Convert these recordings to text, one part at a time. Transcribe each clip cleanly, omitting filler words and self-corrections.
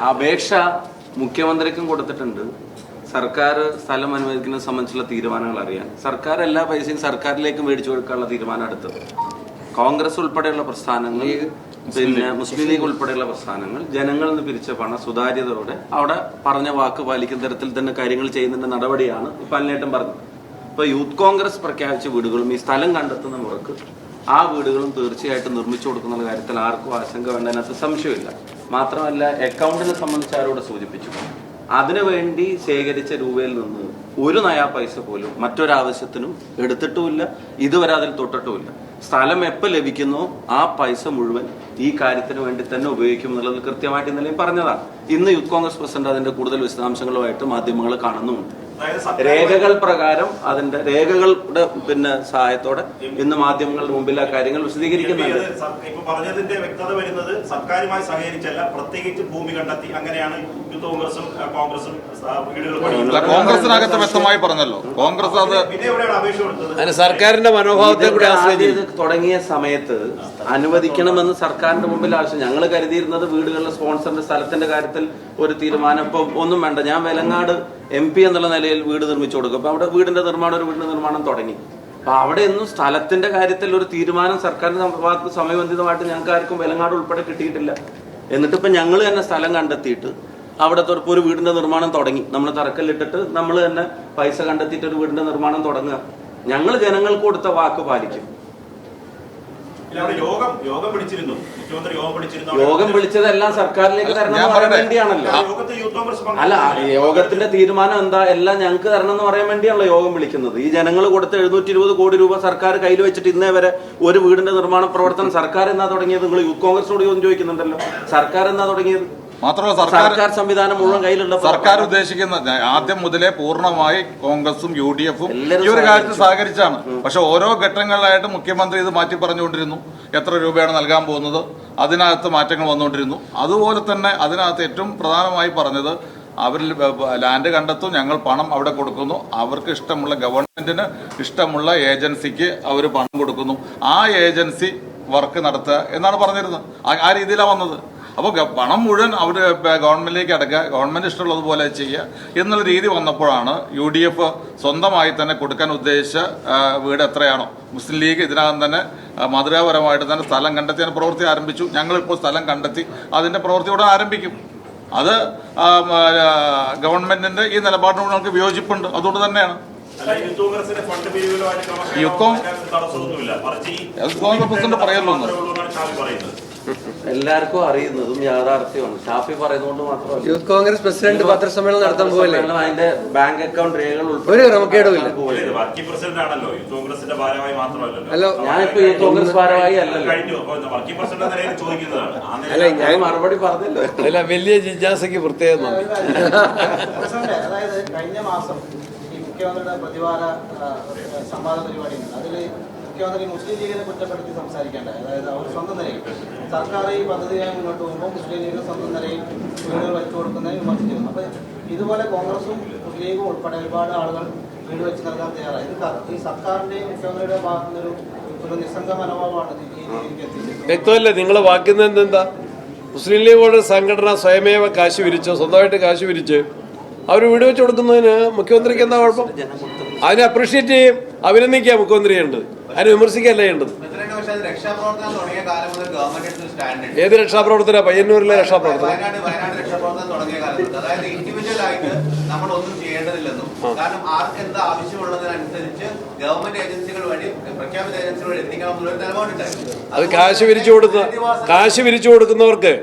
അപേക്ഷ മുഖ്യമന്ത്രിക്കും കൊടുത്തിട്ടുണ്ട്. സർക്കാർ സ്ഥലം അനുവദിക്കുന്നത് സംബന്ധിച്ചുള്ള തീരുമാനങ്ങൾ അറിയാൻ സർക്കാർ എല്ലാ പൈസയും സർക്കാരിലേക്ക് മേടിച്ചു കൊടുക്കാനുള്ള തീരുമാനം എടുത്തത്. കോൺഗ്രസ് ഉൾപ്പെടെയുള്ള പ്രസ്ഥാനങ്ങൾ, പിന്നെ മുസ്ലിം ലീഗ് ഉൾപ്പെടെയുള്ള പ്രസ്ഥാനങ്ങൾ ജനങ്ങളിൽ നിന്ന് പിരിച്ച പണം സുതാര്യതയോടെ അവിടെ പറഞ്ഞ വാക്ക് പാലിക്കുന്ന തരത്തിൽ തന്നെ കാര്യങ്ങൾ ചെയ്യുന്നതിന്റെ നടപടിയാണ് ഇപ്പൊ അന്നേറ്റം പറഞ്ഞത്. ഇപ്പൊ യൂത്ത് കോൺഗ്രസ് പ്രഖ്യാപിച്ച വീടുകളും ഈ സ്ഥലം കണ്ടെത്തുന്ന മുറക്ക് ആ വീടുകളും തീർച്ചയായിട്ടും നിർമ്മിച്ചു കൊടുക്കുന്ന കാര്യത്തിൽ ആർക്കും ആശങ്ക വേണ്ട, അതിനകത്ത് സംശയമില്ല. മാത്രമല്ല, അക്കൗണ്ടിനെ സംബന്ധിച്ച് ആരോട് സൂചിപ്പിച്ചു, അതിനുവേണ്ടി ശേഖരിച്ച രൂപയിൽ നിന്ന് ഒരു നയാ പൈസ പോലും മറ്റൊരാവശ്യത്തിനും എടുത്തിട്ടുമില്ല, ഇതുവരെ അതിൽ തൊട്ടിട്ടുമില്ല. സ്ഥലം എപ്പോൾ ലഭിക്കുന്നോ ആ പൈസ മുഴുവൻ ഈ കാര്യത്തിന് വേണ്ടി തന്നെ ഉപയോഗിക്കും എന്നുള്ളത് കൃത്യമായിട്ട് ഇന്നലെയും പറഞ്ഞതാണ്. ഇന്ന് യൂത്ത് കോൺഗ്രസ് പ്രസിഡന്റ് അതിന്റെ കൂടുതൽ വിശദാംശങ്ങളുമായിട്ട് മാധ്യമങ്ങൾ കാണുന്നുമുണ്ട്. രേഖകൾ പ്രകാരം അതിന്റെ രേഖകളുടെ സഹായത്തോടെ ഇന്ന് മാധ്യമങ്ങളുടെ മുമ്പിൽ ആ കാര്യങ്ങൾ വിശദീകരിക്കുന്നുണ്ട്. പറഞ്ഞതിന്റെ വ്യക്തത വരുന്നത് സർക്കാരുമായി സഹകരിച്ചല്ല, പ്രത്യേകിച്ച് ഭൂമി കണ്ടെത്തി. അങ്ങനെയാണ് യൂത്ത് കോൺഗ്രസും കോൺഗ്രസും കോൺഗ്രസിനകത്ത് വ്യക്തമായി പറഞ്ഞല്ലോ. കോൺഗ്രസ് അത് പിന്നെ എവിടെയാണ് അപേക്ഷ കൊടുത്തത്? സർക്കാരിന്റെ മനോഭാവത്തെ കൂടി തുടങ്ങിയ സമയത്ത് അനുവദിക്കണമെന്ന് സർക്കാരിന്റെ മുമ്പിൽ ആവശ്യം. ഞങ്ങൾ കരുതിയിരുന്നത് വീടുകളിലെ സ്പോൺസറിന്റെ സ്ഥലത്തിന്റെ കാര്യത്തിൽ ഒരു തീരുമാനം ഇപ്പൊ ഒന്നും വേണ്ട. ഞാൻ വെലങ്ങാട് MP എന്നുള്ള നിലയിൽ വീട് നിർമ്മിച്ചു കൊടുക്കും. അപ്പൊ അവിടെ വീടിന്റെ നിർമ്മാണം തുടങ്ങി. അപ്പൊ അവിടെ ഒന്നും സ്ഥലത്തിന്റെ കാര്യത്തിൽ ഒരു തീരുമാനം സർക്കാരിന്റെ ഭാഗത്ത് സമയബന്ധിതമായിട്ട് ഞങ്ങൾക്ക് ആർക്കും വെലങ്ങാട് ഉൾപ്പെടെ കിട്ടിയിട്ടില്ല. എന്നിട്ട് ഇപ്പൊ ഞങ്ങൾ തന്നെ സ്ഥലം കണ്ടെത്തിയിട്ട് അവിടെ ഒരു വീടിന്റെ നിർമ്മാണം തുടങ്ങി. നമ്മൾ തറക്കല്ലിട്ടിട്ട് നമ്മൾ തന്നെ പൈസ കണ്ടെത്തിയിട്ട് ഒരു വീടിന്റെ നിർമ്മാണം തുടങ്ങുക. ഞങ്ങൾ ജനങ്ങൾക്ക് കൊടുത്ത വാക്ക് പാലിക്കും. യോഗം വിളിച്ചതെല്ലാം സർക്കാരിലേക്ക് തരണം എന്ന് പറയാൻ വേണ്ടിയാണല്ലോ. അല്ല, യോഗത്തിന്റെ തീരുമാനം എന്താ, എല്ലാം ഞങ്ങൾക്ക് തരണം എന്ന് പറയാൻ വേണ്ടിയാണല്ലോ യോഗം വിളിക്കുന്നത്. ഈ ജനങ്ങൾ കൊടുത്ത 720 കോടി രൂപ സർക്കാർ കയ്യിൽ വെച്ചിട്ട് ഇന്നേ വരെ ഒരു വീടിന്റെ നിർമ്മാണ പ്രവർത്തനം സർക്കാർ എന്നാ തുടങ്ങിയത്? നിങ്ങൾ യൂത്ത് കോൺഗ്രസിനോട് ചോദിക്കുന്നുണ്ടല്ലോ, സർക്കാർ എന്നാ തുടങ്ങിയത്? മാത്രമല്ല, സർക്കാർ സംവിധാനം മുഴുവൻ കയ്യിലുള്ള സർക്കാർ ഉദ്ദേശിക്കുന്ന ആദ്യം മുതലേ പൂർണ്ണമായി കോൺഗ്രസും UDF-ഉം ഈ ഒരു കാര്യത്തിൽ സഹകരിച്ചാണ്. പക്ഷെ ഓരോ ഘട്ടങ്ങളിലായിട്ട് മുഖ്യമന്ത്രി ഇത് മാറ്റി പറഞ്ഞുകൊണ്ടിരുന്നു. എത്ര രൂപയാണ് നൽകാൻ പോകുന്നത്, അതിനകത്ത് മാറ്റങ്ങൾ വന്നുകൊണ്ടിരുന്നു. അതുപോലെ തന്നെ അതിനകത്ത് ഏറ്റവും പ്രധാനമായി പറഞ്ഞത്, അവരിൽ ലാൻഡ് കണ്ടെത്തും, ഞങ്ങൾ പണം അവിടെ കൊടുക്കുന്നു, അവർക്ക് ഇഷ്ടമുള്ള ഗവൺമെന്റിന് ഇഷ്ടമുള്ള ഏജൻസിക്ക് അവർ പണം കൊടുക്കുന്നു, ആ ഏജൻസി വർക്ക് നടത്തുക എന്നാണ് പറഞ്ഞിരുന്നത്. ആ രീതിയിലാണ് വന്നത്. അപ്പോൾ പണം മുഴുവൻ അവർ ഗവൺമെന്റിലേക്ക് അടക്കുക, ഗവൺമെന്റ് ഇഷ്ടമുള്ളതുപോലെ ചെയ്യുക എന്നുള്ള രീതി വന്നപ്പോഴാണ് UDF സ്വന്തമായി തന്നെ കൊടുക്കാൻ ഉദ്ദേശിച്ച വീട് എത്രയാണോ, മുസ്ലിം ലീഗ് ഇതിനകം തന്നെ മാതൃകാപരമായിട്ട് തന്നെ സ്ഥലം കണ്ടെത്തി അതിന് പ്രവൃത്തി ആരംഭിച്ചു. ഞങ്ങളിപ്പോൾ സ്ഥലം കണ്ടെത്തി അതിന്റെ പ്രവൃത്തി ഉടൻ ആരംഭിക്കും. അത് ഗവൺമെന്റിന്റെ ഈ നിലപാടിനോട് നമുക്ക് വിയോജിപ്പുണ്ട്. അതുകൊണ്ട് തന്നെയാണ് യൂത്ത് കോൺഗ്രസ് പ്രസിഡന്റ് പറയല്ലോ. എല്ലാവർക്കും അറിയുന്നതും യാഥാർത്ഥ്യമാണ്. ഷാഫി പറയുന്നതുകൊണ്ട് മാത്രമല്ല, യൂത്ത് കോൺഗ്രസ് പ്രസിഡന്റ് പത്രസമ്മേളനം നടത്താൻ പോകല്ലേ, അതിന്റെ ബാങ്ക് അക്കൗണ്ട് രേഖകൾ ഒരു ക്രമക്കേടുമില്ല. അല്ലോ, ഞാനിപ്പോ യൂത്ത് കോൺഗ്രസ് ഭാരവാഹി അല്ലല്ലോ. അല്ല, ഞാൻ മറുപടി പറഞ്ഞല്ലോ. അല്ല, വലിയ ജിജ്ഞാസയ്ക്ക് പ്രത്യേകം. അതായത് കഴിഞ്ഞ മാസം ഈ മുഖ്യമന്ത്രിയുടെ പ്രതിവാര സംവാദ പരിപാടിയുണ്ട്. അതിൽ മുഖ്യമന്ത്രി മുസ്ലിം ലീഗിനെ കുറ്റപ്പെടുത്തി സംസാരിക്കേണ്ടത്. അതായത് അവർ സ്വന്തം നിലയിൽ സർക്കാർ ഈ പദ്ധതിയായി മുന്നോട്ട് പോകുമ്പോൾ മുസ്ലിം ലീഗ് സ്വന്തം നിലയിൽ വീടുകൾ വെച്ചു കൊടുക്കുന്നതിന് വിമർശിച്ചിരുന്നു. അപ്പൊ ഇതുപോലെ കോൺഗ്രസും മുസ്ലിം ലീഗും ഉൾപ്പെടെ ഒരുപാട് ആളുകൾ വീട് വെച്ച് നൽകാൻ തയ്യാറായി. ഇത് ഈ സർക്കാരിന്റെയും മുഖ്യമന്ത്രിയുടെ ഭാഗത്തുനിന്നൊരു നിസ്സംഗ മനോഭാവമാണ് ഈ രീതിയിലേക്ക് എത്തിച്ചത്. വ്യക്തമല്ലേ നിങ്ങൾ വാക്കുന്നത്? എന്താ, മുസ്ലിം ലീഗോട് സംഘടന സ്വയമേവ കാശ് വിരിച്ചോ, സ്വന്തമായിട്ട് കാശ് വിരിച്ച് അവർ വീട് വെച്ച് കൊടുക്കുന്നതിന് മുഖ്യമന്ത്രിക്ക് എന്താ കുഴപ്പം? അതിനെ അപ്രീഷിയേറ്റ് ചെയ്യും, അഭിനന്ദിക്കുക മുഖ്യമന്ത്രി ചെയ്യേണ്ടത്, അതിനെ വിമർശിക്കുകയല്ല ചെയ്യേണ്ടത്. ഏത് രക്ഷാപ്രവർത്തന? പയ്യന്നൂരിലെ രക്ഷാപ്രവർത്തനം. നമ്മളൊന്നും ചെയ്യേണ്ടതില്ലെന്നും, കാരണം ആർക്ക് എന്താ ആവശ്യമുള്ളതിനനുസരിച്ച് ഗവൺമെന്റ് ഏജൻസികൾ വഴി പ്രഖ്യാപിത ഏജൻസികൾ വഴി എത്തിക്കണം എന്നുള്ളൊരു നിലപാടുണ്ടായിരുന്നു. അത് കാശ് വിരിച്ചു കൊടുക്കുന്നവർക്ക്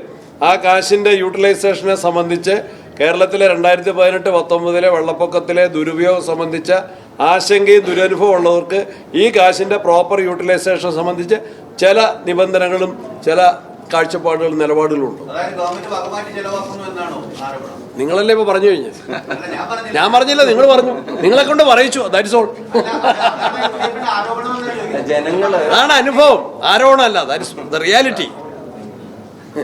ആ കാശിന്റെ യൂട്ടിലൈസേഷനെ സംബന്ധിച്ച് കേരളത്തിലെ 2018-19 വെള്ളപ്പൊക്കത്തിലെ ദുരുപയോഗം സംബന്ധിച്ച ആശങ്കയും ദുരനുഭവം ഉള്ളവർക്ക് ഈ കാശിന്റെ പ്രോപ്പർ യൂട്ടിലൈസേഷൻ സംബന്ധിച്ച് ചില നിബന്ധനകളും ചില കാഴ്ചപ്പാടുകളും നിലപാടുകളും ഉണ്ട്. നിങ്ങളല്ലേ ഇപ്പൊ പറഞ്ഞു കഴിഞ്ഞത്? ഞാൻ പറഞ്ഞില്ല, നിങ്ങൾ പറഞ്ഞു. നിങ്ങളെ കൊണ്ട് പറയിച്ചു. That's all. ജനങ്ങള് അതാണ് അനുഭവം, ആരോപണമല്ല. That's the reality.